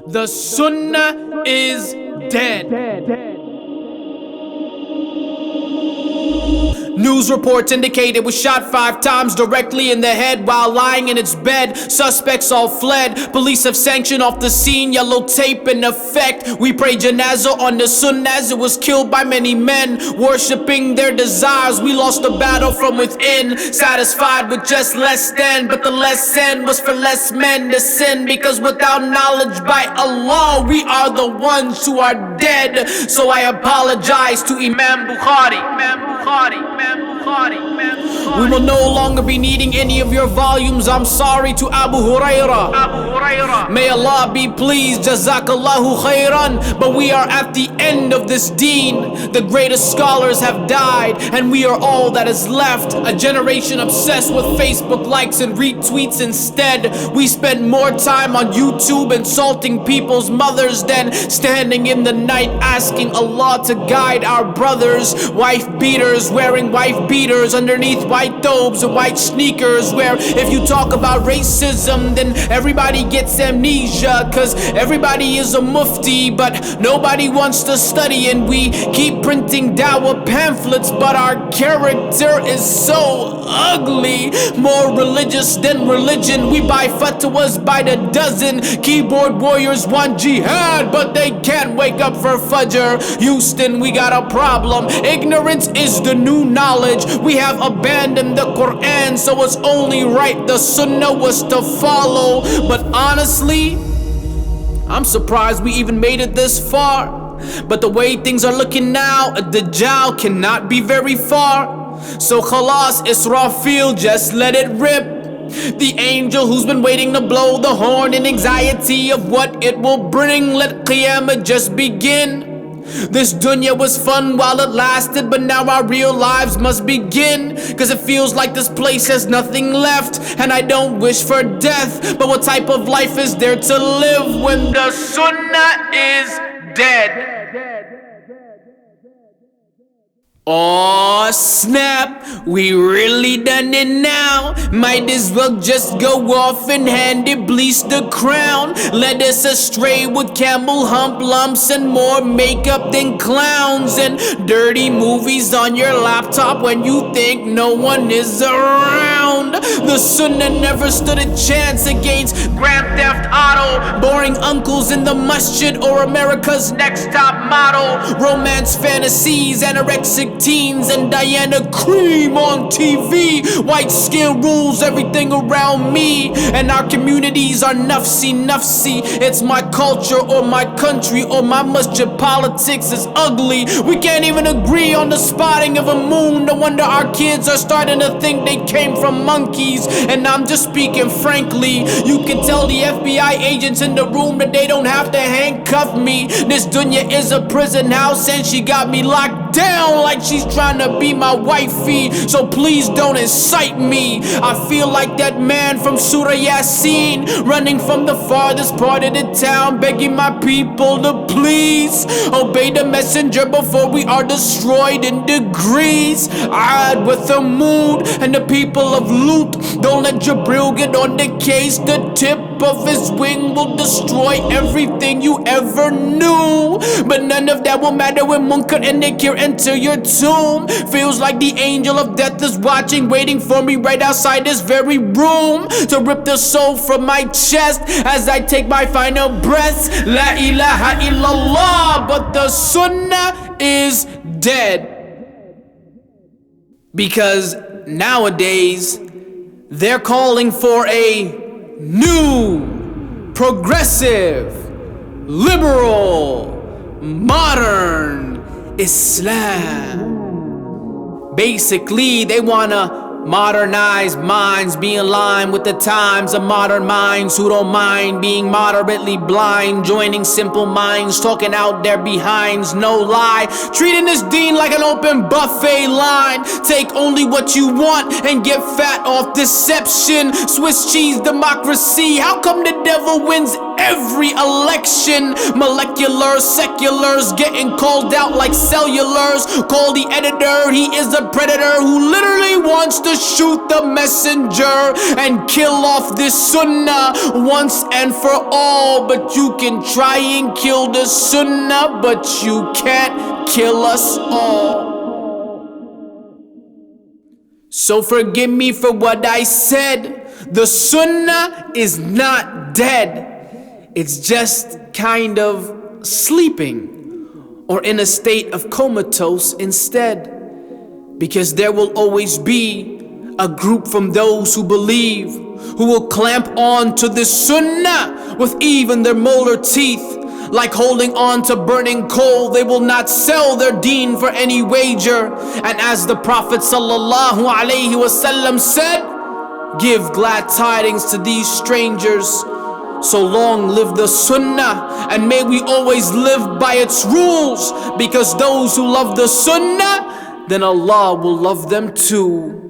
The Sunnah is dead. News reports indicate it was shot 5 times directly in the head while lying in its bed. Suspects all fled. Police have sanctioned off the scene, yellow tape in effect. We pray Janaza on the Sunnah as it was killed by many men worshipping their desires. We lost the battle from within, satisfied with just less than. But the less than was for less men to sin, because without knowledge by Allah, we are the ones who are dead. So I apologize to Imam Bukhari. We will no longer be needing any of your volumes. I'm sorry to Abu Hureria. May Allah be pleased, JazakAllahu khairan. But we are at the end of this deen. The greatest scholars have died, and we are all that is left. A generation obsessed with Facebook likes and retweets instead. We spend more time on YouTube insulting people's mothers than standing in the night asking Allah to guide our brothers. Wife beaters wearing wife beaters underneath white thobes and white sneakers, where if you talk about racism then everybody gets amnesia, cause everybody is a mufti but nobody wants to study. And we keep printing dawah pamphlets, but our character is so ugly. More religious than religion. We buy fatwas by the dozen. Keyboard warriors want jihad, but they can't wake up for Fajr. Houston, we got a problem. Ignorance is the new knowledge. We have abandoned the Quran, so it's only right the Sunnah was to follow. But honestly, I'm surprised we even made it this far. But the way things are looking now, a Dajjal cannot be very far. So khalas, Israfil, just let it rip. The angel who's been waiting to blow the horn in anxiety of what it will bring. Let Qiyamah just begin. This dunya was fun while it lasted, but now our real lives must begin. Cause it feels like this place has nothing left, and I don't wish for death. But what type of life is there to live when the Sunnah is dead? Oh snap, we really done it now. Might as well just go off and hand Iblis the crown. Led us astray with camel hump lumps and more makeup than clowns, and dirty movies on your laptop when you think no one is around. The Sunnah never stood a chance against Grand Theft Auto, boring uncles in the masjid, or America's Next Top Model. Romance fantasies, anorexic teens, and Diana Cream on TV. White skin rules everything around me, and our communities are nufsy. It's my culture or my country or my masjid. Politics is ugly. We can't even agree on the spotting of a moon. No wonder our kids are starting to think they came from monkeys. And I'm just speaking frankly. You can tell the FBI agents in the room that they don't have to handcuff me. This dunya is a prison house, and she got me locked down like she's trying to be my wifey. So please don't incite me. I feel like that man from Surah Yasin, running from the farthest part of the town, begging my people to please obey the messenger before we are destroyed in degrees. I'd with the mood and the people of Lut. Don't let Jabril get on the case. The tip of his wing will destroy everything you ever knew. But none of that will matter when Munkar and Nakir enter your tomb. Feels like the angel of death is watching, waiting for me right outside this very room, to rip the soul from my chest as I take my final breaths. La ilaha illallah, but the Sunnah is dead. Because nowadays they're calling for a new, progressive, liberal, modern Islam. Basically, they wanna modernize minds, be in line with the times of modern minds who don't mind being moderately blind, joining simple minds, talking out their behinds, no lie, treating this deen like an open buffet line. Take only what you want and get fat off deception. Swiss cheese democracy, how come the devil wins every election. Molecular, seculars getting called out like cellulars. Call the editor, he is a predator who literally wants to shoot the messenger and kill off this sunnah once and for all. But you can try and kill the sunnah, but you can't kill us all. So forgive me for what I said. The sunnah is not dead. It's just kind of sleeping or in a state of comatose instead. Because there will always be a group from those who believe, who will clamp on to this sunnah with even their molar teeth. Like holding on to burning coal, they will not sell their deen for any wager. And as the Prophet ﷺ said, give glad tidings to these strangers. So long live the sunnah, and may we always live by its rules, because those who love the sunnah, then Allah will love them too.